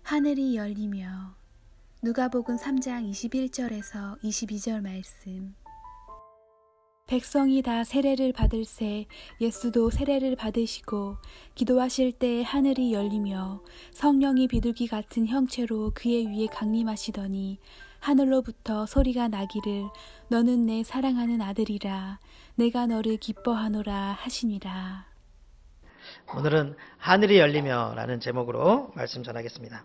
하늘이 열리며. 누가복음 3장 21절에서 22절 말씀. 백성이 다 세례를 받을새 예수도 세례를 받으시고 기도하실 때 하늘이 열리며 성령이 비둘기 같은 형체로 그의 위에 강림하시더니 하늘로부터 소리가 나기를 너는 내 사랑하는 아들이라 내가 너를 기뻐하노라 하시니라. 오늘은 하늘이 열리며 라는 제목으로 말씀 전하겠습니다.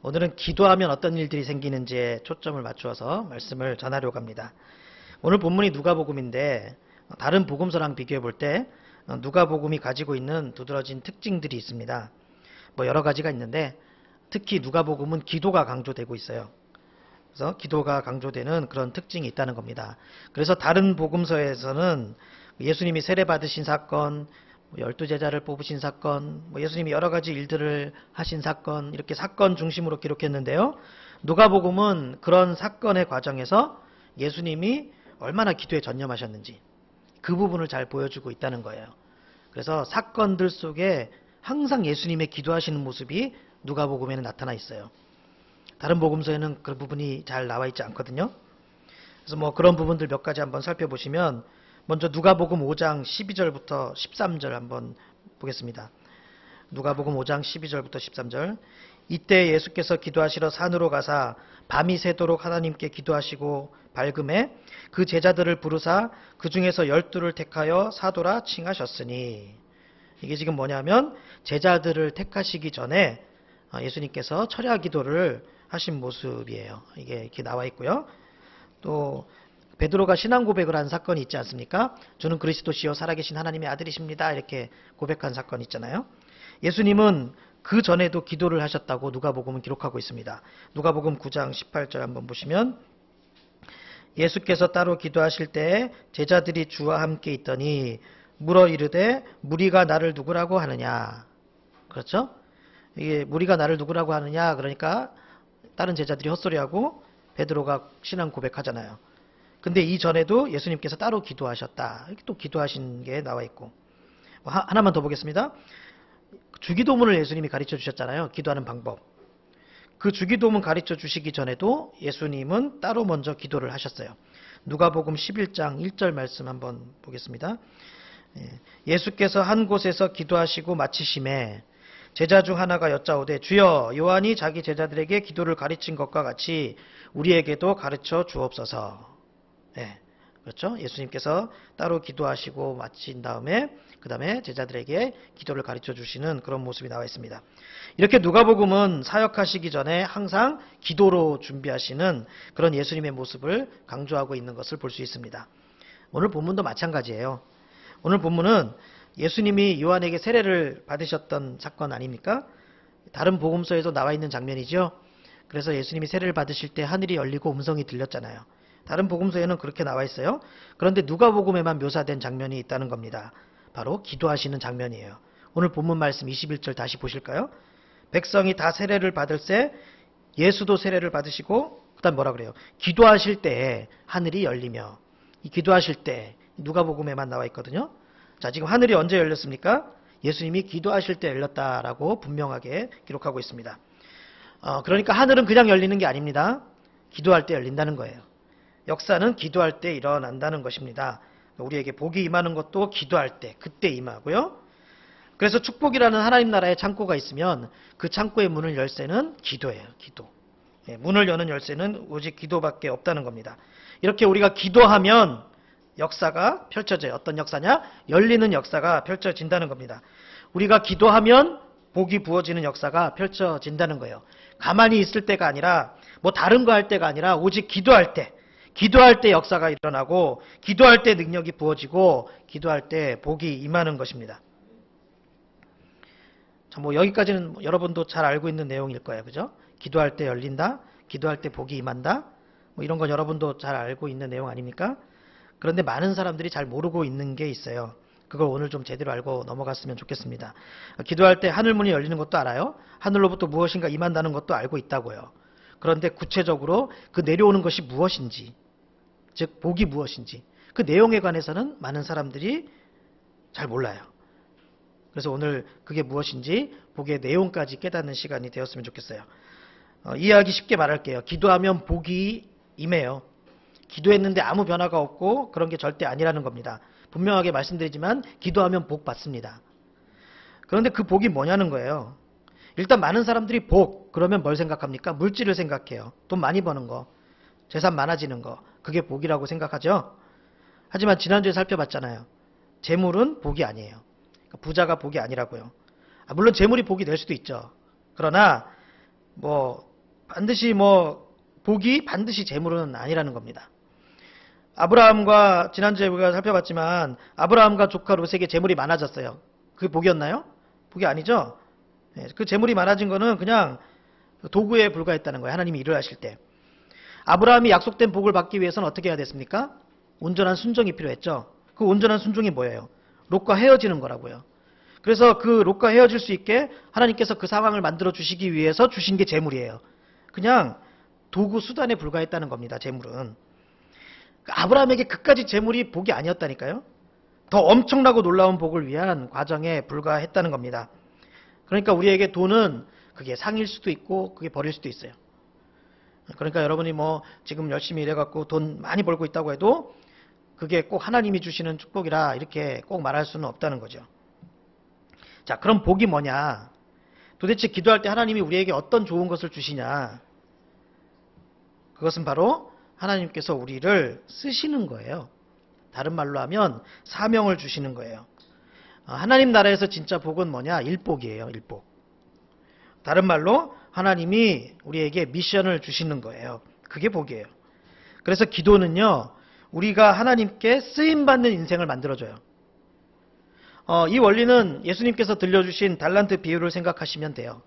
오늘은 기도하면 어떤 일들이 생기는지에 초점을 맞추어서 말씀을 전하려고 합니다. 오늘 본문이 누가복음인데 다른 복음서랑 비교해 볼 때 누가복음이 가지고 있는 두드러진 특징들이 있습니다. 여러 가지가 있는데 특히 누가복음은 기도가 강조되고 있어요. 그래서 기도가 강조되는 그런 특징이 있다는 겁니다. 그래서 다른 복음서에서는 예수님이 세례 받으신 사건, 12제자를 뽑으신 사건, 예수님이 여러 가지 일들을 하신 사건, 이렇게 사건 중심으로 기록했는데요. 누가복음은 그런 사건의 과정에서 예수님이 얼마나 기도에 전념하셨는지 그 부분을 잘 보여주고 있다는 거예요. 그래서 사건들 속에 항상 예수님의 기도하시는 모습이 누가복음에는 나타나 있어요. 다른 복음서에는 그런 부분이 잘 나와 있지 않거든요. 그래서 그런 부분들 몇 가지 한번 살펴보시면 먼저 누가복음 5장 12절부터 13절 한번 보겠습니다. 누가복음 5장 12절부터 13절. 이때 예수께서 기도하시러 산으로 가사 밤이 새도록 하나님께 기도하시고 밝음에 그 제자들을 부르사 그 중에서 12를 택하여 사도라 칭하셨으니, 이게 지금 뭐냐면 제자들을 택하시기 전에 예수님께서 철야 기도를 하신 모습이에요. 이게 이렇게 나와 있고요. 또 베드로가 신앙 고백을 한 사건이 있지 않습니까? 주는 그리스도시요 살아계신 하나님의 아들이십니다. 이렇게 고백한 사건이 있잖아요. 예수님은 그 전에도 기도를 하셨다고 누가복음은 기록하고 있습니다. 누가복음 9장 18절 한번 보시면 예수께서 따로 기도하실 때에 제자들이 주와 함께 있더니 물어 이르되 무리가 나를 누구라고 하느냐. 그렇죠? 이게 무리가 나를 누구라고 하느냐, 그러니까 다른 제자들이 헛소리하고 베드로가 신앙 고백하잖아요. 근데 이전에도 예수님께서 따로 기도하셨다. 이렇게 또 기도하신 게 나와 있고. 하나만 더 보겠습니다. 주기도문을 예수님이 가르쳐 주셨잖아요. 기도하는 방법. 그 주기도문 가르쳐 주시기 전에도 예수님은 따로 먼저 기도를 하셨어요. 누가복음 11장 1절 말씀 한번 보겠습니다. 예수께서 한 곳에서 기도하시고 마치심에 제자 중 하나가 여짜오되 주여 요한이 자기 제자들에게 기도를 가르친 것과 같이 우리에게도 가르쳐 주옵소서. 그렇죠? 예수님께서 따로 기도하시고 마친 다음에 그 다음에 제자들에게 기도를 가르쳐 주시는 그런 모습이 나와 있습니다. 이렇게 누가복음은 사역하시기 전에 항상 기도로 준비하시는 그런 예수님의 모습을 강조하고 있는 것을 볼 수 있습니다. 오늘 본문도 마찬가지예요. 오늘 본문은 예수님이 요한에게 세례를 받으셨던 사건 아닙니까? 다른 복음서에도 나와 있는 장면이죠. 그래서 예수님이 세례를 받으실 때 하늘이 열리고 음성이 들렸잖아요. 다른 복음서에는 그렇게 나와 있어요. 그런데 누가복음에만 묘사된 장면이 있다는 겁니다. 바로 기도하시는 장면이에요. 오늘 본문 말씀 21절 다시 보실까요? 백성이 다 세례를 받을새 예수도 세례를 받으시고 그 다음 뭐라 그래요? 기도하실 때에 하늘이 열리며. 이 기도하실 때 누가복음에만 나와 있거든요. 자, 지금 하늘이 언제 열렸습니까? 예수님이 기도하실 때 열렸다라고 분명하게 기록하고 있습니다. 그러니까 하늘은 그냥 열리는 게 아닙니다. 기도할 때 열린다는 거예요. 역사는 기도할 때 일어난다는 것입니다. 우리에게 복이 임하는 것도 기도할 때, 그때 임하고요. 그래서 축복이라는 하나님 나라의 창고가 있으면 그 창고의 문을 열쇠는 기도예요. 기도. 문을 여는 열쇠는 오직 기도밖에 없다는 겁니다. 이렇게 우리가 기도하면 역사가 펼쳐져요. 어떤 역사냐? 열리는 역사가 펼쳐진다는 겁니다. 우리가 기도하면 복이 부어지는 역사가 펼쳐진다는 거예요. 가만히 있을 때가 아니라 다른 거 할 때가 아니라 오직 기도할 때 역사가 일어나고 기도할 때 능력이 부어지고 기도할 때 복이 임하는 것입니다. 자, 여기까지는 여러분도 잘 알고 있는 내용일 거예요. 그죠? 기도할 때 열린다. 기도할 때 복이 임한다. 이런 건 여러분도 잘 알고 있는 내용 아닙니까? 그런데 많은 사람들이 잘 모르고 있는 게 있어요. 그걸 오늘 좀 제대로 알고 넘어갔으면 좋겠습니다. 기도할 때 하늘문이 열리는 것도 알아요. 하늘로부터 무엇인가 임한다는 것도 알고 있다고요. 그런데 구체적으로 그 내려오는 것이 무엇인지, 즉 복이 무엇인지 그 내용에 관해서는 많은 사람들이 잘 몰라요. 그래서 오늘 그게 무엇인지 복의 내용까지 깨닫는 시간이 되었으면 좋겠어요. 이해하기 쉽게 말할게요. 기도하면 복이 임해요. 기도했는데 아무 변화가 없고 그런 게 절대 아니라는 겁니다. 분명하게 말씀드리지만 기도하면 복 받습니다. 그런데 그 복이 뭐냐는 거예요. 일단 많은 사람들이 복 그러면 뭘 생각합니까? 물질을 생각해요. 돈 많이 버는 거, 재산 많아지는 거, 그게 복이라고 생각하죠. 하지만 지난주에 살펴봤잖아요. 재물은 복이 아니에요. 그러니까 부자가 복이 아니라고요. 물론 재물이 복이 될 수도 있죠. 그러나 복이 반드시 재물은 아니라는 겁니다. 아브라함과 지난주에 우리가 살펴봤지만 아브라함과 조카 롯에게 재물이 많아졌어요. 그게 복이었나요? 복이 아니죠. 그 재물이 많아진 거는 그냥 도구에 불과했다는 거예요. 하나님이 일을 하실 때. 아브라함이 약속된 복을 받기 위해서는 어떻게 해야 됐습니까? 온전한 순종이 필요했죠. 그 온전한 순종이 뭐예요? 롯과 헤어지는 거라고요. 그래서 그 롯과 헤어질 수 있게 하나님께서 그 상황을 만들어 주시기 위해서 주신 게 재물이에요. 그냥 도구 수단에 불과했다는 겁니다. 재물은. 아브라함에게 그까지 재물이 복이 아니었다니까요. 더 엄청나고 놀라운 복을 위한 과정에 불과했다는 겁니다. 그러니까 우리에게 돈은 그게 상일 수도 있고 그게 버릴 수도 있어요. 그러니까 여러분이 지금 열심히 일해갖고 돈 많이 벌고 있다고 해도 그게 꼭 하나님이 주시는 축복이라 이렇게 꼭 말할 수는 없다는 거죠. 자, 그럼 복이 뭐냐? 도대체 기도할 때 하나님이 우리에게 어떤 좋은 것을 주시냐? 그것은 바로 하나님께서 우리를 쓰시는 거예요. 다른 말로 하면 사명을 주시는 거예요. 하나님 나라에서 진짜 복은 뭐냐? 일복이에요. 일복. 다른 말로 하나님이 우리에게 미션을 주시는 거예요. 그게 복이에요. 그래서 기도는요. 우리가 하나님께 쓰임받는 인생을 만들어줘요. 이 원리는 예수님께서 들려주신 달란트 비유를 생각하시면 돼요.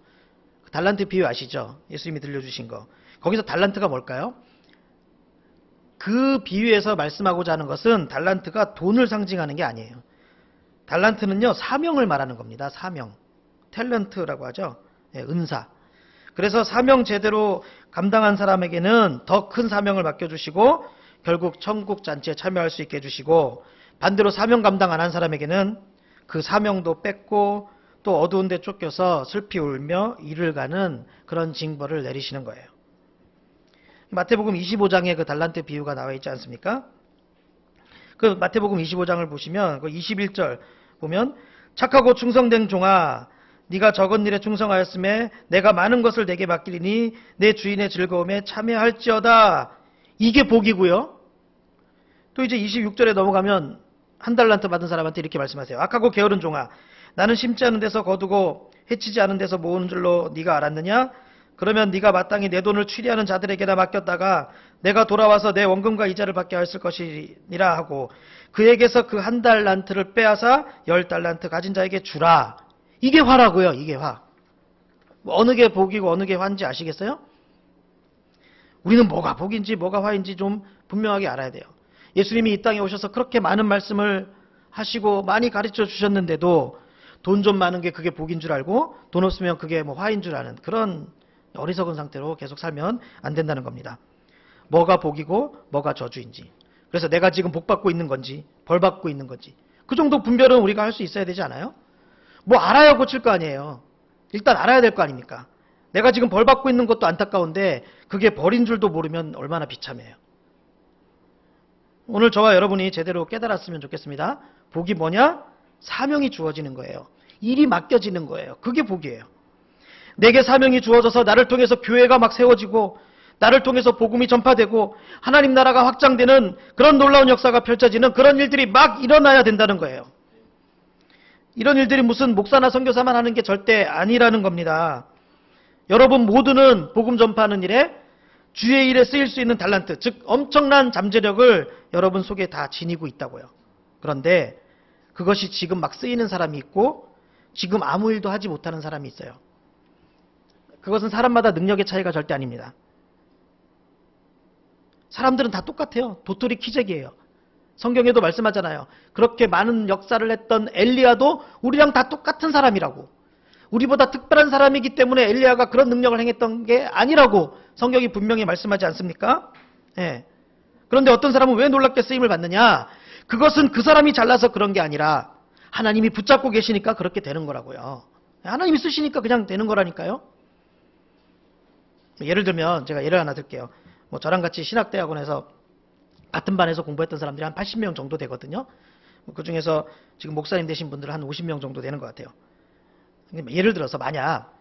달란트 비유 아시죠? 예수님이 들려주신 거. 거기서 달란트가 뭘까요? 그 비유에서 말씀하고자 하는 것은 달란트가 돈을 상징하는 게 아니에요. 달란트는요, 사명을 말하는 겁니다. 사명. 탤런트라고 하죠. 은사. 그래서 사명 제대로 감당한 사람에게는 더 큰 사명을 맡겨주시고 결국 천국 잔치에 참여할 수 있게 해주시고 반대로 사명 감당 안 한 사람에게는 그 사명도 뺏고 또 어두운 데 쫓겨서 슬피 울며 이를 가는 그런 징벌을 내리시는 거예요. 마태복음 25장에 그 달란트 비유가 나와 있지 않습니까? 그 마태복음 25장을 보시면 그 21절 보면 착하고 충성된 종아 네가 적은 일에 충성하였음에 내가 많은 것을 내게 맡기리니 내 주인의 즐거움에 참여할지어다. 이게 복이고요. 또 이제 26절에 넘어가면 한 달란트 받은 사람한테 이렇게 말씀하세요. 악하고 게으른 종아 나는 심지 않은 데서 거두고 해치지 않은 데서 모으는 줄로 네가 알았느냐? 그러면 네가 마땅히 내 돈을 취리하는 자들에게나 맡겼다가 내가 돌아와서 내 원금과 이자를 받게 하였을 것이니라 하고 그에게서 그 한 달란트를 빼앗아 10달란트 가진 자에게 주라. 이게 화라고요. 이게 화. 어느 게 복이고 어느 게 화인지 아시겠어요? 우리는 뭐가 복인지 뭐가 화인지 좀 분명하게 알아야 돼요. 예수님이 이 땅에 오셔서 그렇게 많은 말씀을 하시고 많이 가르쳐 주셨는데도 돈 좀 많은 게 그게 복인 줄 알고 돈 없으면 그게 화인 줄 아는 그런 어리석은 상태로 계속 살면 안 된다는 겁니다. 뭐가 복이고 뭐가 저주인지. 그래서 내가 지금 복 받고 있는 건지 벌 받고 있는 건지 그 정도 분별은 우리가 할 수 있어야 되지 않아요? 알아야 고칠 거 아니에요. 일단 알아야 될 거 아닙니까? 내가 지금 벌 받고 있는 것도 안타까운데 그게 벌인 줄도 모르면 얼마나 비참해요. 오늘 저와 여러분이 제대로 깨달았으면 좋겠습니다. 복이 뭐냐? 사명이 주어지는 거예요. 일이 맡겨지는 거예요. 그게 복이에요. 내게 사명이 주어져서 나를 통해서 교회가 막 세워지고 나를 통해서 복음이 전파되고 하나님 나라가 확장되는 그런 놀라운 역사가 펼쳐지는 그런 일들이 막 일어나야 된다는 거예요. 이런 일들이 무슨 목사나 선교사만 하는 게 절대 아니라는 겁니다. 여러분 모두는 복음 전파하는 일에 주의 일에 쓰일 수 있는 달란트, 즉 엄청난 잠재력을 여러분 속에 다 지니고 있다고요. 그런데 그것이 지금 막 쓰이는 사람이 있고 지금 아무 일도 하지 못하는 사람이 있어요. 그것은 사람마다 능력의 차이가 절대 아닙니다. 사람들은 다 똑같아요. 도토리 키재기예요. 성경에도 말씀하잖아요. 그렇게 많은 역사를 했던 엘리야도 우리랑 다 똑같은 사람이라고. 우리보다 특별한 사람이기 때문에 엘리야가 그런 능력을 행했던 게 아니라고 성경이 분명히 말씀하지 않습니까? 예. 그런데 어떤 사람은 왜 놀랍게 쓰임을 받느냐? 그것은 그 사람이 잘나서 그런 게 아니라 하나님이 붙잡고 계시니까 그렇게 되는 거라고요. 하나님이 쓰시니까 그냥 되는 거라니까요. 예를 들면 제가 예를 하나 들게요. 뭐 저랑 같이 신학대학원에서 같은 반에서 공부했던 사람들이 한 80명 정도 되거든요. 그 중에서 지금 목사님 되신 분들은 한 50명 정도 되는 것 같아요. 예를 들어서 만약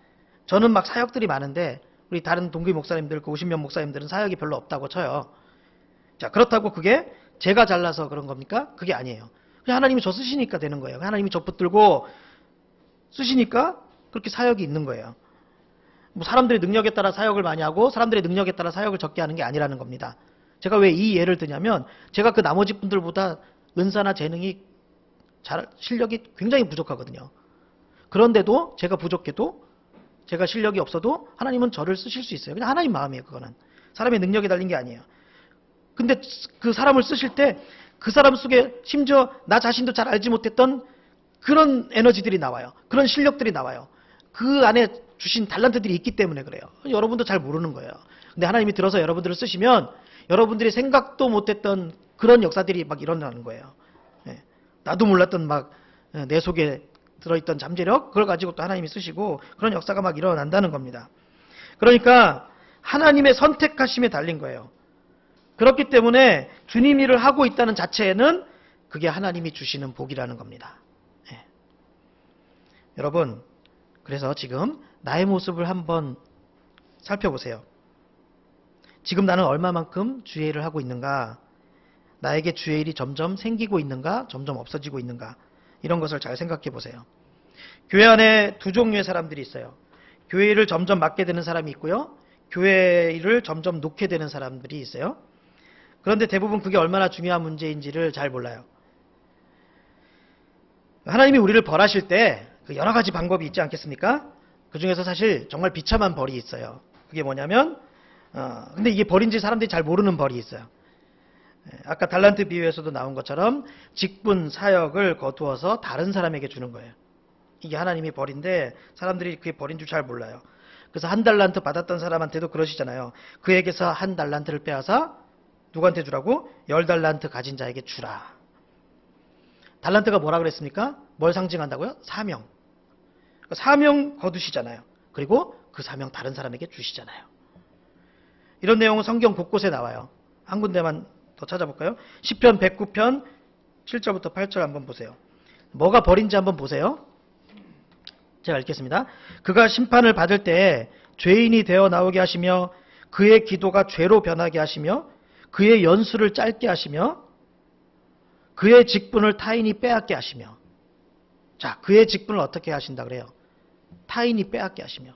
저는 막 사역들이 많은데 우리 다른 동기 목사님들, 그 50명 목사님들은 사역이 별로 없다고 쳐요. 자, 그렇다고 그게 제가 잘나서 그런 겁니까? 그게 아니에요. 그냥 하나님이 저 쓰시니까 되는 거예요. 하나님이 저 붙들고 쓰시니까 그렇게 사역이 있는 거예요. 뭐 사람들의 능력에 따라 사역을 많이 하고 사람들의 능력에 따라 사역을 적게 하는 게 아니라는 겁니다. 제가 왜 이 예를 드냐면 제가 그 나머지 분들보다 은사나 재능이 실력이 굉장히 부족하거든요. 그런데도 제가 부족해도 제가 실력이 없어도 하나님은 저를 쓰실 수 있어요. 그냥 하나님 마음이에요. 그거는 사람의 능력에 달린 게 아니에요. 근데 그 사람을 쓰실 때 그 사람 속에 심지어 나 자신도 잘 알지 못했던 그런 에너지들이 나와요. 그런 실력들이 나와요. 그 안에 주신 달란트들이 있기 때문에 그래요. 여러분도 잘 모르는 거예요. 근데 하나님이 들어서 여러분들을 쓰시면 여러분들이 생각도 못했던 그런 역사들이 막 일어나는 거예요. 나도 몰랐던 막 내 속에 들어있던 잠재력, 그걸 가지고 또 하나님이 쓰시고 그런 역사가 막 일어난다는 겁니다. 그러니까 하나님의 선택하심에 달린 거예요. 그렇기 때문에 주님 일을 하고 있다는 자체에는 그게 하나님이 주시는 복이라는 겁니다. 여러분, 그래서 지금 나의 모습을 한번 살펴보세요. 지금 나는 얼마만큼 주의 일을 하고 있는가? 나에게 주의 일이 점점 생기고 있는가? 점점 없어지고 있는가? 이런 것을 잘 생각해 보세요. 교회 안에 두 종류의 사람들이 있어요. 교회 일을 점점 맡게 되는 사람이 있고요. 교회 일을 점점 놓게 되는 사람들이 있어요. 그런데 대부분 그게 얼마나 중요한 문제인지를 잘 몰라요. 하나님이 우리를 벌하실 때 여러 가지 방법이 있지 않겠습니까? 그 중에서 사실 정말 비참한 벌이 있어요. 그게 뭐냐면 근데 이게 벌인지 사람들이 잘 모르는 벌이 있어요. 아까 달란트 비유에서도 나온 것처럼 직분, 사역을 거두어서 다른 사람에게 주는 거예요. 이게 하나님이 벌인데 사람들이 그게 벌인 줄 잘 몰라요. 그래서 1달란트 받았던 사람한테도 그러시잖아요. 그에게서 1달란트를 빼앗아 누구한테 주라고? 10달란트 가진 자에게 주라. 달란트가 뭐라 그랬습니까? 뭘 상징한다고요? 사명. 사명 거두시잖아요. 그리고 그 사명 다른 사람에게 주시잖아요. 이런 내용은 성경 곳곳에 나와요. 한 군데만 더 찾아볼까요? 시편 109편 7절부터 8절 한번 보세요. 뭐가 벌인지 한번 보세요. 제가 읽겠습니다. 그가 심판을 받을 때 죄인이 되어 나오게 하시며 그의 기도가 죄로 변하게 하시며 그의 연수를 짧게 하시며 그의 직분을 타인이 빼앗게 하시며. 자, 그의 직분을 어떻게 하신다 그래요? 타인이 빼앗게 하시며.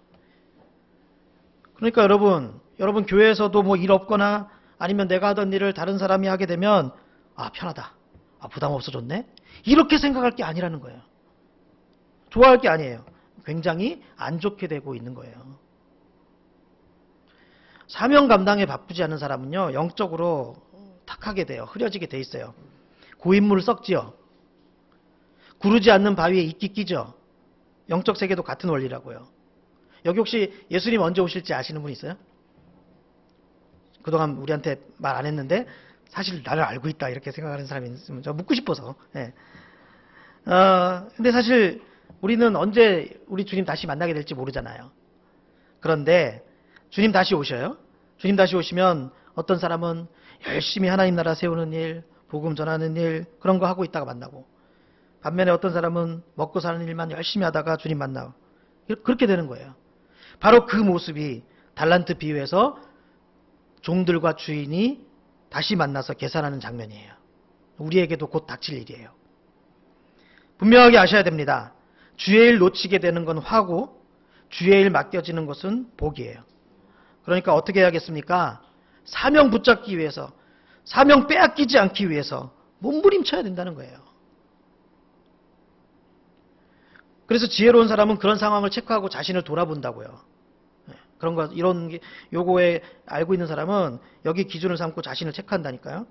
그러니까 여러분 교회에서도 뭐 일 없거나 아니면 내가 하던 일을 다른 사람이 하게 되면 편하다. 부담 없어졌네. 이렇게 생각할 게 아니라는 거예요. 좋아할 게 아니에요. 굉장히 안 좋게 되고 있는 거예요. 사명 감당에 바쁘지 않은 사람은요, 영적으로 탁하게 돼요. 흐려지게 돼 있어요. 고인물 썩지요. 구르지 않는 바위에 이끼 끼죠. 영적 세계도 같은 원리라고요. 여기 혹시 예수님 언제 오실지 아시는 분 있어요? 그동안 우리한테 말 안 했는데 사실 나를 알고 있다 이렇게 생각하는 사람이 있으면 저 묻고 싶어서. 근데 사실 우리는 언제 우리 주님 다시 만나게 될지 모르잖아요. 그런데 주님 다시 오셔요. 주님 다시 오시면 어떤 사람은 열심히 하나님 나라 세우는 일, 복음 전하는 일 그런 거 하고 있다가 만나고, 반면에 어떤 사람은 먹고 사는 일만 열심히 하다가 주님 만나고, 그렇게 되는 거예요. 바로 그 모습이 달란트 비유에서 종들과 주인이 다시 만나서 계산하는 장면이에요. 우리에게도 곧 닥칠 일이에요. 분명하게 아셔야 됩니다. 주의 일 놓치게 되는 건 화고 주의 일 맡겨지는 것은 복이에요. 그러니까 어떻게 해야겠습니까? 사명 붙잡기 위해서, 사명 빼앗기지 않기 위해서 몸부림쳐야 된다는 거예요. 그래서 지혜로운 사람은 그런 상황을 체크하고 자신을 돌아본다고요. 그런 거, 요거에 알고 있는 사람은 여기 기준을 삼고 자신을 체크한다니까요.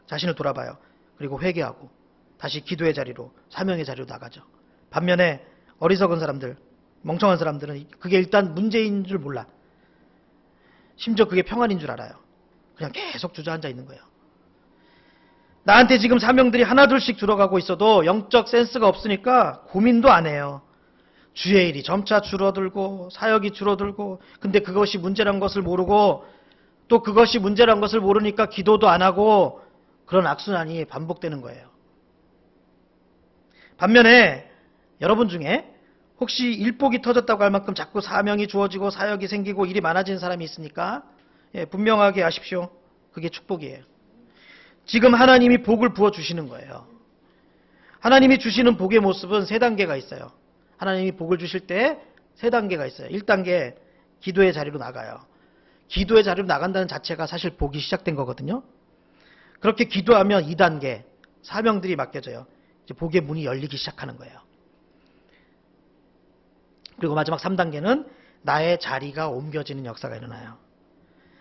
자신을 돌아봐요. 그리고 회개하고 다시 기도의 자리로, 사명의 자리로 나가죠. 반면에 어리석은 사람들, 멍청한 사람들은 그게 일단 문제인 줄 몰라. 심지어 그게 평안인 줄 알아요. 그냥 계속 주저앉아 있는 거예요. 나한테 지금 사명들이 하나둘씩 들어가고 있어도 영적 센스가 없으니까 고민도 안 해요. 주의 일이 점차 줄어들고 사역이 줄어들고, 근데 그것이 문제란 것을 모르고 또 그것이 문제란 것을 모르니까 기도도 안 하고 그런 악순환이 반복되는 거예요. 반면에 여러분 중에 혹시 일복이 터졌다고 할 만큼 자꾸 사명이 주어지고 사역이 생기고 일이 많아지는 사람이 있으니까 분명하게 아십시오. 그게 축복이에요. 지금 하나님이 복을 부어주시는 거예요. 하나님이 주시는 복의 모습은 세 단계가 있어요. 하나님이 복을 주실 때 세 단계가 있어요. 1단계, 기도의 자리로 나가요. 기도의 자리로 나간다는 자체가 사실 복이 시작된 거거든요. 그렇게 기도하면 2단계, 사명들이 맡겨져요. 이제 복의 문이 열리기 시작하는 거예요. 그리고 마지막 3단계는 나의 자리가 옮겨지는 역사가 일어나요.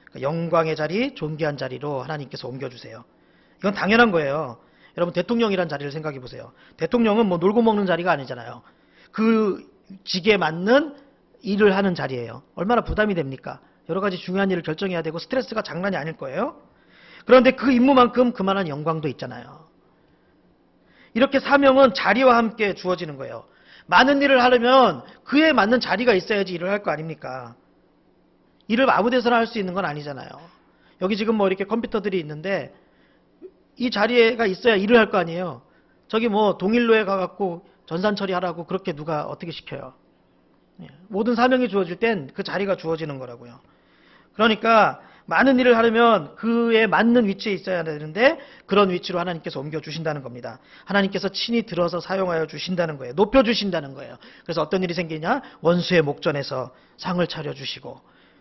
그러니까 영광의 자리, 존귀한 자리로 하나님께서 옮겨주세요. 이건 당연한 거예요. 여러분 대통령이란 자리를 생각해 보세요. 대통령은 뭐 놀고 먹는 자리가 아니잖아요. 그 직에 맞는 일을 하는 자리예요. 얼마나 부담이 됩니까? 여러 가지 중요한 일을 결정해야 되고 스트레스가 장난이 아닐 거예요. 그런데 그 임무만큼 그만한 영광도 있잖아요. 이렇게 사명은 자리와 함께 주어지는 거예요. 많은 일을 하려면 그에 맞는 자리가 있어야지 일을 할 거 아닙니까? 일을 아무 데서나 할 수 있는 건 아니잖아요. 여기 지금 뭐 이렇게 컴퓨터들이 있는데 이 자리가 있어야 일을 할 거 아니에요. 저기 뭐 동일로에 가갖고 전산 처리하라고 그렇게 누가 어떻게 시켜요. 모든 사명이 주어질 땐 그 자리가 주어지는 거라고요. 그러니까 많은 일을 하려면 그에 맞는 위치에 있어야 되는데 그런 위치로 하나님께서 옮겨주신다는 겁니다. 하나님께서 친히 들어서 사용하여 주신다는 거예요. 높여주신다는 거예요. 그래서 어떤 일이 생기냐? 원수의 목전에서 상을 차려주시고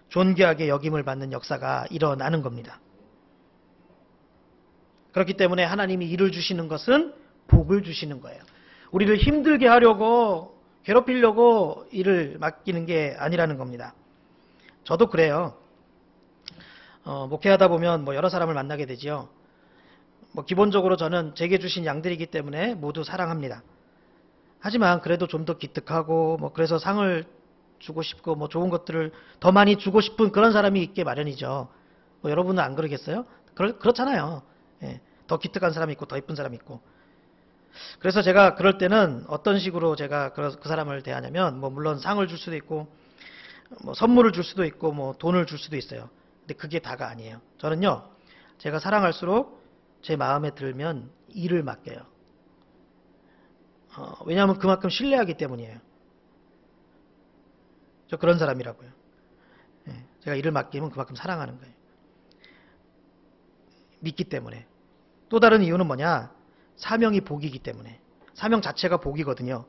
존귀하게 여김을 받는 역사가 일어나는 겁니다. 그렇기 때문에 하나님이 일을 주시는 것은 복을 주시는 거예요. 우리를 힘들게 하려고 괴롭히려고 일을 맡기는 게 아니라는 겁니다. 저도 그래요. 목회하다 보면 뭐 여러 사람을 만나게 되지요. 뭐 기본적으로 저는 제게 주신 양들이기 때문에 모두 사랑합니다. 하지만 그래도 좀 더 기특하고 뭐 그래서 상을 주고 싶고 뭐 좋은 것들을 더 많이 주고 싶은 그런 사람이 있게 마련이죠. 뭐 여러분은 안 그러겠어요? 그렇잖아요. 예, 더 기특한 사람이 있고 더 이쁜 사람이 있고. 그래서 제가 그럴 때는 어떤 식으로 제가 그 사람을 대하냐면 뭐 물론 상을 줄 수도 있고 뭐 선물을 줄 수도 있고 뭐 돈을 줄 수도 있어요. 근데 그게 다가 아니에요. 저는요, 제가 사랑할수록 제 마음에 들면 일을 맡겨요. 왜냐하면 그만큼 신뢰하기 때문이에요. 저 그런 사람이라고요. 예, 제가 일을 맡기면 그만큼 사랑하는 거예요. 믿기 때문에. 또 다른 이유는 뭐냐? 사명이 복이기 때문에. 사명 자체가 복이거든요.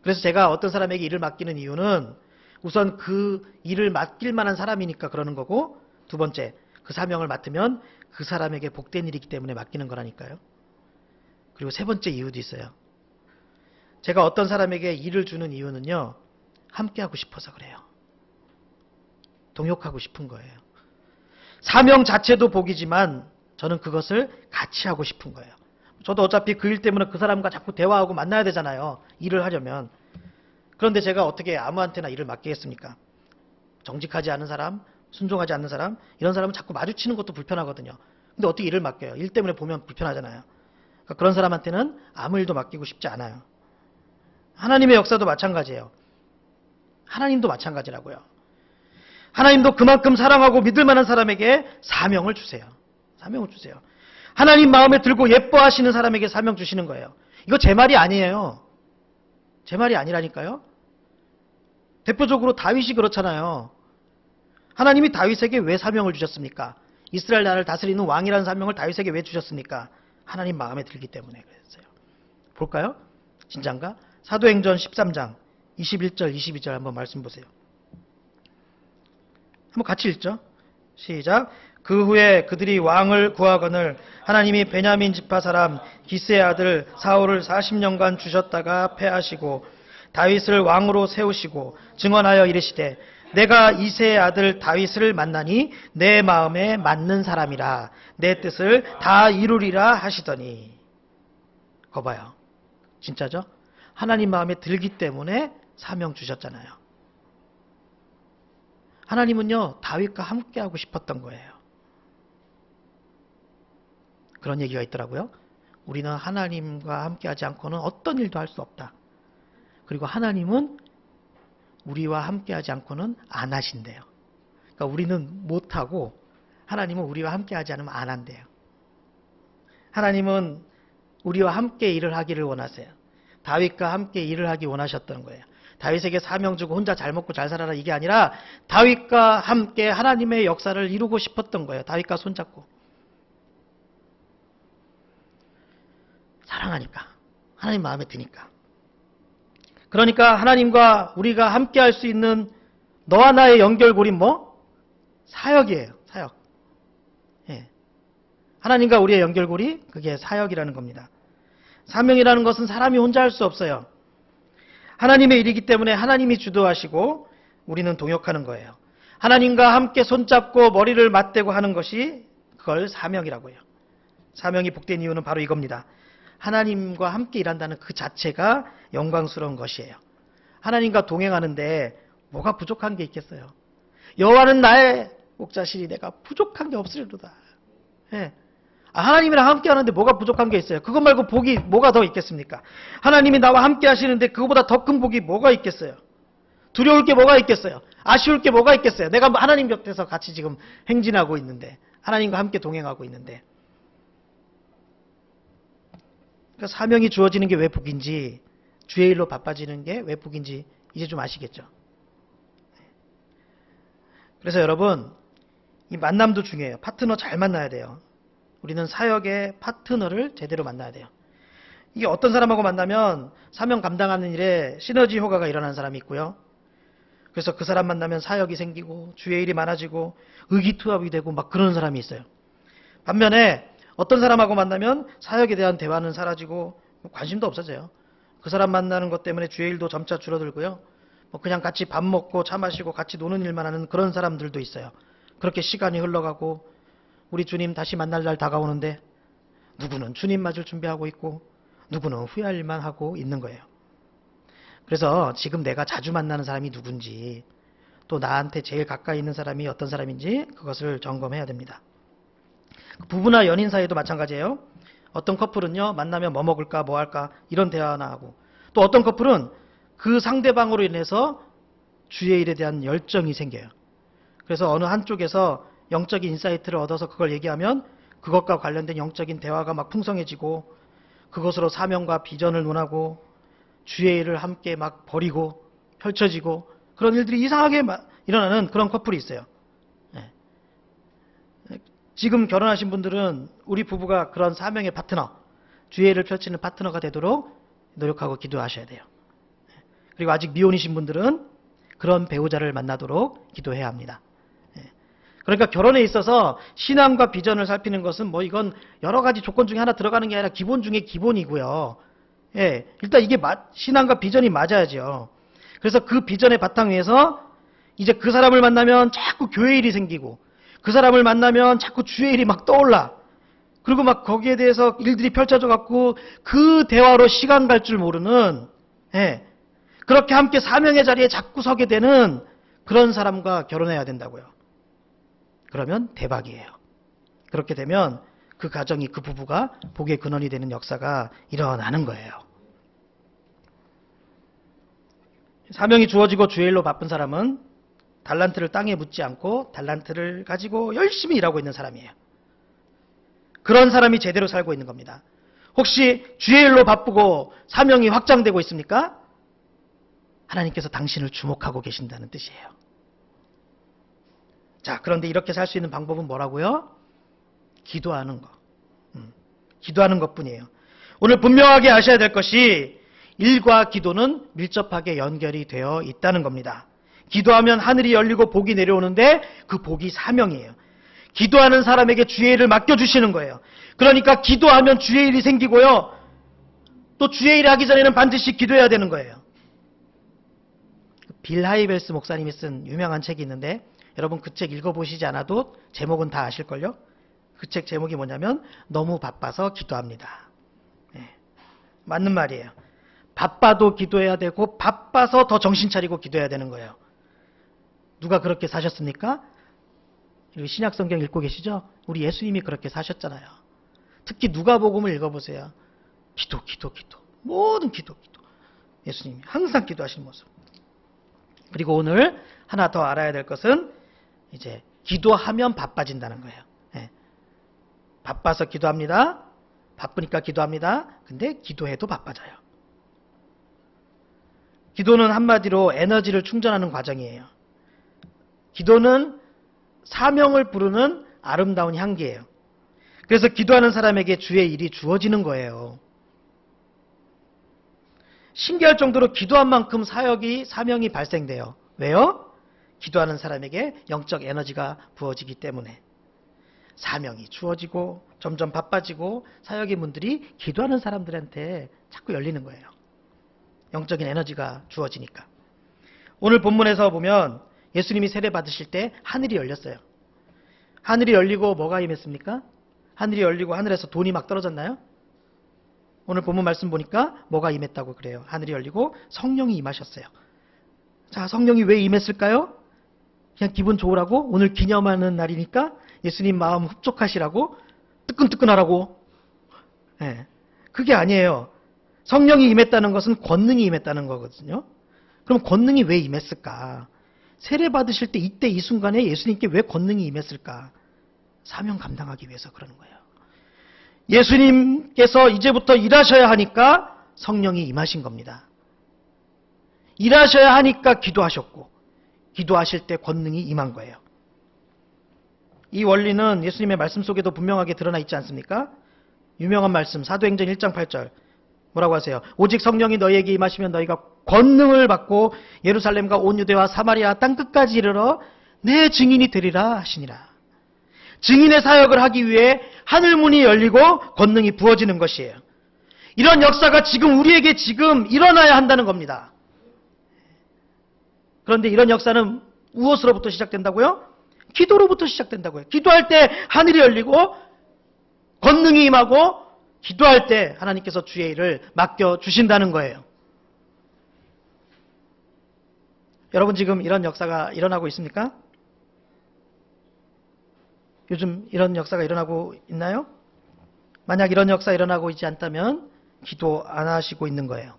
그래서 제가 어떤 사람에게 일을 맡기는 이유는 우선 그 일을 맡길 만한 사람이니까 그러는 거고, 두 번째, 그 사명을 맡으면 그 사람에게 복된 일이기 때문에 맡기는 거라니까요. 그리고 세 번째 이유도 있어요. 제가 어떤 사람에게 일을 주는 이유는요, 함께하고 싶어서 그래요. 동역하고 싶은 거예요. 사명 자체도 복이지만 저는 그것을 같이 하고 싶은 거예요. 저도 어차피 그 일 때문에 그 사람과 자꾸 대화하고 만나야 되잖아요. 일을 하려면. 그런데 제가 어떻게 아무한테나 일을 맡기겠습니까? 정직하지 않은 사람, 순종하지 않는 사람, 이런 사람은 자꾸 마주치는 것도 불편하거든요. 근데 어떻게 일을 맡겨요? 일 때문에 보면 불편하잖아요. 그러니까 그런 사람한테는 아무 일도 맡기고 싶지 않아요. 하나님의 역사도 마찬가지예요. 하나님도 마찬가지라고요. 하나님도 그만큼 사랑하고 믿을 만한 사람에게 사명을 주세요. 사명을 주세요. 하나님 마음에 들고 예뻐하시는 사람에게 사명 주시는 거예요. 이거 제 말이 아니에요. 제 말이 아니라니까요. 대표적으로 다윗이 그렇잖아요. 하나님이 다윗에게 왜 사명을 주셨습니까? 이스라엘 나라를 다스리는 왕이라는 사명을 다윗에게 왜 주셨습니까? 하나님 마음에 들기 때문에 그랬어요. 볼까요? 진짠가? 사도행전 13장 21절 22절 한번 말씀 보세요. 한번 같이 읽죠. 시작. 그 후에 그들이 왕을 구하거늘 하나님이 베냐민 지파 사람 기스의 아들 사울을 40년간 주셨다가 패하시고 다윗을 왕으로 세우시고 증언하여 이르시되 내가 이새의 아들 다윗을 만나니 내 마음에 맞는 사람이라 내 뜻을 다 이루리라 하시더니. 거봐요. 진짜죠? 하나님 마음에 들기 때문에 사명 주셨잖아요. 하나님은요, 다윗과 함께 하고 싶었던 거예요. 그런 얘기가 있더라고요. 우리는 하나님과 함께 하지 않고는 어떤 일도 할 수 없다. 그리고 하나님은 우리와 함께하지 않고는 안 하신대요. 그러니까 우리는 못하고 하나님은 우리와 함께하지 않으면 안 한대요. 하나님은 우리와 함께 일을 하기를 원하세요. 다윗과 함께 일을 하기 원하셨던 거예요. 다윗에게 사명 주고 혼자 잘 먹고 잘 살아라 이게 아니라 다윗과 함께 하나님의 역사를 이루고 싶었던 거예요. 다윗과 손잡고. 사랑하니까. 하나님 마음에 드니까. 그러니까 하나님과 우리가 함께 할 수 있는 너와 나의 연결고리 뭐? 사역이에요. 사역. 예. 하나님과 우리의 연결고리 그게 사역이라는 겁니다. 사명이라는 것은 사람이 혼자 할 수 없어요. 하나님의 일이기 때문에 하나님이 주도하시고 우리는 동역하는 거예요. 하나님과 함께 손잡고 머리를 맞대고 하는 것이 그걸 사명이라고 해요. 사명이 복된 이유는 바로 이겁니다. 하나님과 함께 일한다는 그 자체가 영광스러운 것이에요. 하나님과 동행하는데 뭐가 부족한 게 있겠어요. 여호와는 나의 목자시니 내가 부족한 게 없으리로다. 예. 하나님이랑 함께 하는데 뭐가 부족한 게 있어요. 그것 말고 복이 뭐가 더 있겠습니까? 하나님이 나와 함께 하시는데 그거보다 더 큰 복이 뭐가 있겠어요. 두려울 게 뭐가 있겠어요. 아쉬울 게 뭐가 있겠어요. 내가 하나님 곁에서 같이 지금 행진하고 있는데 하나님과 함께 동행하고 있는데 그러니까 사명이 주어지는 게 왜 복인지 주의 일로 바빠지는 게 왜 복인지 이제 좀 아시겠죠. 그래서 여러분 이 만남도 중요해요. 파트너 잘 만나야 돼요. 우리는 사역의 파트너를 제대로 만나야 돼요. 이게 어떤 사람하고 만나면 사명 감당하는 일에 시너지 효과가 일어나는 사람이 있고요. 그래서 그 사람 만나면 사역이 생기고 주의 일이 많아지고 의기투합이 되고 막 그러는 사람이 있어요. 반면에 어떤 사람하고 만나면 사역에 대한 대화는 사라지고 관심도 없어져요. 그 사람 만나는 것 때문에 주의 일도 점차 줄어들고요. 뭐 그냥 같이 밥 먹고 차 마시고 같이 노는 일만 하는 그런 사람들도 있어요. 그렇게 시간이 흘러가고 우리 주님 다시 만날 날 다가오는데 누구는 주님 맞을 준비하고 있고 누구는 후회할 일만 하고 있는 거예요. 그래서 지금 내가 자주 만나는 사람이 누군지 또 나한테 제일 가까이 있는 사람이 어떤 사람인지 그것을 점검해야 됩니다. 부부나 연인 사이도 마찬가지예요. 어떤 커플은요 만나면 뭐 먹을까 뭐 할까 이런 대화나 하고 또 어떤 커플은 그 상대방으로 인해서 주의 일에 대한 열정이 생겨요. 그래서 어느 한쪽에서 영적인 인사이트를 얻어서 그걸 얘기하면 그것과 관련된 영적인 대화가 막 풍성해지고 그것으로 사명과 비전을 논하고 주의 일을 함께 막 벌이고 펼쳐지고 그런 일들이 이상하게 일어나는 그런 커플이 있어요. 네. 지금 결혼하신 분들은 우리 부부가 그런 사명의 파트너, 주의 일을 펼치는 파트너가 되도록 노력하고 기도하셔야 돼요. 그리고 아직 미혼이신 분들은 그런 배우자를 만나도록 기도해야 합니다. 그러니까 결혼에 있어서 신앙과 비전을 살피는 것은 뭐 이건 여러 가지 조건 중에 하나 들어가는 게 아니라 기본 중에 기본이고요. 예, 일단 이게 신앙과 비전이 맞아야죠. 그래서 그 비전의 바탕 위에서 이제 그 사람을 만나면 자꾸 교회 일이 생기고 그 사람을 만나면 자꾸 주의 일이 막 떠올라. 그리고 막 거기에 대해서 일들이 펼쳐져 갖고 그 대화로 시간 갈 줄 모르는 예, 그렇게 함께 사명의 자리에 자꾸 서게 되는 그런 사람과 결혼해야 된다고요. 그러면 대박이에요. 그렇게 되면 그 가정이 그 부부가 복의 근원이 되는 역사가 일어나는 거예요. 사명이 주어지고 주의 일로 바쁜 사람은 달란트를 땅에 묻지 않고 달란트를 가지고 열심히 일하고 있는 사람이에요. 그런 사람이 제대로 살고 있는 겁니다. 혹시 주의 일로 바쁘고 사명이 확장되고 있습니까? 하나님께서 당신을 주목하고 계신다는 뜻이에요. 자, 그런데 이렇게 살 수 있는 방법은 뭐라고요? 기도하는 거. 기도하는 것뿐이에요. 오늘 분명하게 아셔야 될 것이 일과 기도는 밀접하게 연결이 되어 있다는 겁니다. 기도하면 하늘이 열리고 복이 내려오는데 그 복이 사명이에요. 기도하는 사람에게 주의 일을 맡겨주시는 거예요. 그러니까 기도하면 주의 일이 생기고요. 또 주의 일을 하기 전에는 반드시 기도해야 되는 거예요. 빌 하이벨스 목사님이 쓴 유명한 책이 있는데 여러분 그 책 읽어보시지 않아도 제목은 다 아실걸요? 그 책 제목이 뭐냐면 너무 바빠서 기도합니다. 네, 맞는 말이에요. 바빠도 기도해야 되고 바빠서 더 정신 차리고 기도해야 되는 거예요. 누가 그렇게 사셨습니까? 신약 성경 읽고 계시죠? 우리 예수님이 그렇게 사셨잖아요. 특히 누가복음을 읽어보세요. 기도. 모든 기도. 예수님이 항상 기도하시는 모습. 그리고 오늘 하나 더 알아야 될 것은 이제 기도하면 바빠진다는 거예요. 예. 바빠서 기도합니다. 바쁘니까 기도합니다. 근데 기도해도 바빠져요. 기도는 한마디로 에너지를 충전하는 과정이에요. 기도는 사명을 부르는 아름다운 향기예요. 그래서 기도하는 사람에게 주의 일이 주어지는 거예요. 신기할 정도로 기도한 만큼 사명이 발생돼요. 왜요? 기도하는 사람에게 영적 에너지가 부어지기 때문에. 사명이 주어지고 점점 바빠지고 사역의 문들이 기도하는 사람들한테 자꾸 열리는 거예요. 영적인 에너지가 주어지니까. 오늘 본문에서 보면 예수님이 세례 받으실 때 하늘이 열렸어요. 하늘이 열리고 뭐가 임했습니까? 하늘이 열리고 하늘에서 돈이 막 떨어졌나요? 오늘 본문 말씀 보니까 뭐가 임했다고 그래요. 하늘이 열리고 성령이 임하셨어요. 자, 성령이 왜 임했을까요? 그냥 기분 좋으라고? 오늘 기념하는 날이니까 예수님 마음 흡족하시라고? 뜨끈뜨끈하라고? 네. 그게 아니에요. 성령이 임했다는 것은 권능이 임했다는 거거든요. 그럼 권능이 왜 임했을까? 세례 받으실 때 이때 이 순간에 예수님께 왜 권능이 임했을까? 사명 감당하기 위해서 그러는 거예요. 예수님께서 이제부터 일하셔야 하니까 성령이 임하신 겁니다. 일하셔야 하니까 기도하셨고 기도하실 때 권능이 임한 거예요. 이 원리는 예수님의 말씀 속에도 분명하게 드러나 있지 않습니까? 유명한 말씀 사도행전 1장 8절 뭐라고 하세요? 오직 성령이 너희에게 임하시면 너희가 권능을 받고 예루살렘과 온 유대와 사마리아 땅끝까지 이르러 내 증인이 되리라 하시니라. 증인의 사역을 하기 위해 하늘문이 열리고 권능이 부어지는 것이에요. 이런 역사가 지금 우리에게 지금 일어나야 한다는 겁니다. 그런데 이런 역사는 무엇으로부터 시작된다고요? 기도로부터 시작된다고요. 기도할 때 하늘이 열리고 권능이 임하고 기도할 때 하나님께서 주의 일을 맡겨주신다는 거예요. 여러분 지금 이런 역사가 일어나고 있습니까? 요즘 이런 역사가 일어나고 있나요? 만약 이런 역사 일어나고 있지 않다면 기도 안 하시고 있는 거예요.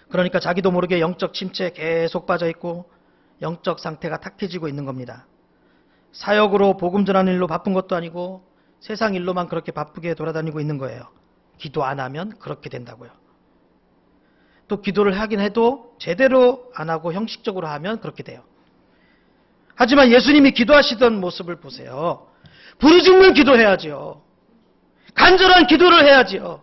그러니까 자기도 모르게 영적 침체에 계속 빠져 있고 영적 상태가 탁해지고 있는 겁니다. 사역으로 복음 전하는 일로 바쁜 것도 아니고 세상 일로만 그렇게 바쁘게 돌아다니고 있는 거예요. 기도 안 하면 그렇게 된다고요. 또 기도를 하긴 해도 제대로 안 하고 형식적으로 하면 그렇게 돼요. 하지만 예수님이 기도하시던 모습을 보세요. 부르짖는 기도해야지요. 간절한 기도를 해야지요.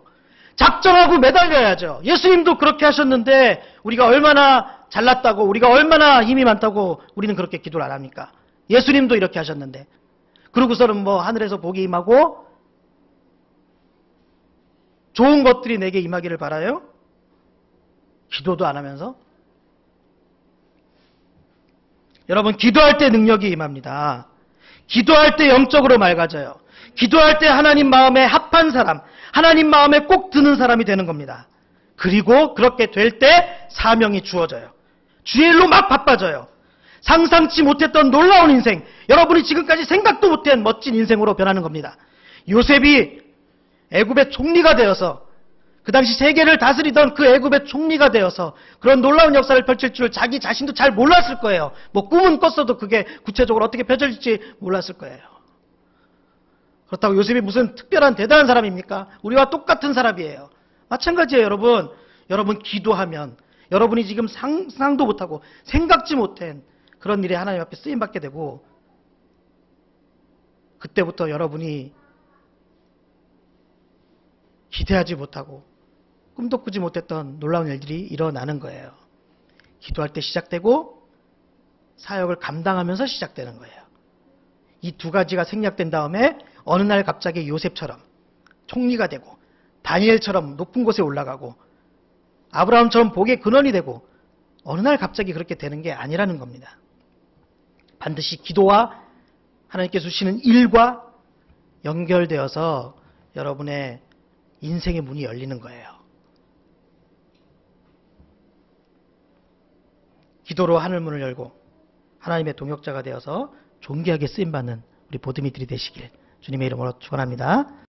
작정하고 매달려야죠. 예수님도 그렇게 하셨는데 우리가 얼마나 잘났다고 우리가 얼마나 힘이 많다고 우리는 그렇게 기도를 안 합니까? 예수님도 이렇게 하셨는데 그러고서는 뭐 하늘에서 복이 임하고 좋은 것들이 내게 임하기를 바라요? 기도도 안 하면서? 여러분 기도할 때 능력이 임합니다. 기도할 때 영적으로 맑아져요. 기도할 때 하나님 마음에 합한 사람, 하나님 마음에 꼭 드는 사람이 되는 겁니다. 그리고 그렇게 될 때 사명이 주어져요. 주의 일로 막 바빠져요. 상상치 못했던 놀라운 인생, 여러분이 지금까지 생각도 못한 멋진 인생으로 변하는 겁니다. 요셉이 애굽의 총리가 되어서 그 당시 세계를 다스리던 그 애굽의 총리가 되어서 그런 놀라운 역사를 펼칠 줄 자기 자신도 잘 몰랐을 거예요. 뭐 꿈은 꿨어도 그게 구체적으로 어떻게 펼쳐질지 몰랐을 거예요. 그렇다고 요셉이 무슨 특별한 대단한 사람입니까? 우리와 똑같은 사람이에요. 마찬가지예요, 여러분. 여러분 기도하면 여러분이 지금 상상도 못하고 생각지 못한 그런 일에 하나님 앞에 쓰임받게 되고 그때부터 여러분이 기대하지 못하고 꿈도 꾸지 못했던 놀라운 일들이 일어나는 거예요. 기도할 때 시작되고 사역을 감당하면서 시작되는 거예요. 이 두 가지가 생략된 다음에 어느 날 갑자기 요셉처럼 총리가 되고 다니엘처럼 높은 곳에 올라가고 아브라함처럼 복의 근원이 되고 어느 날 갑자기 그렇게 되는 게 아니라는 겁니다. 반드시 기도와 하나님께서 주시는 일과 연결되어서 여러분의 인생의 문이 열리는 거예요. 기도로 하늘문을 열고 하나님의 동역자가 되어서 존귀하게 쓰임받는 우리 보드미들이 되시길 주님의 이름으로 축원합니다.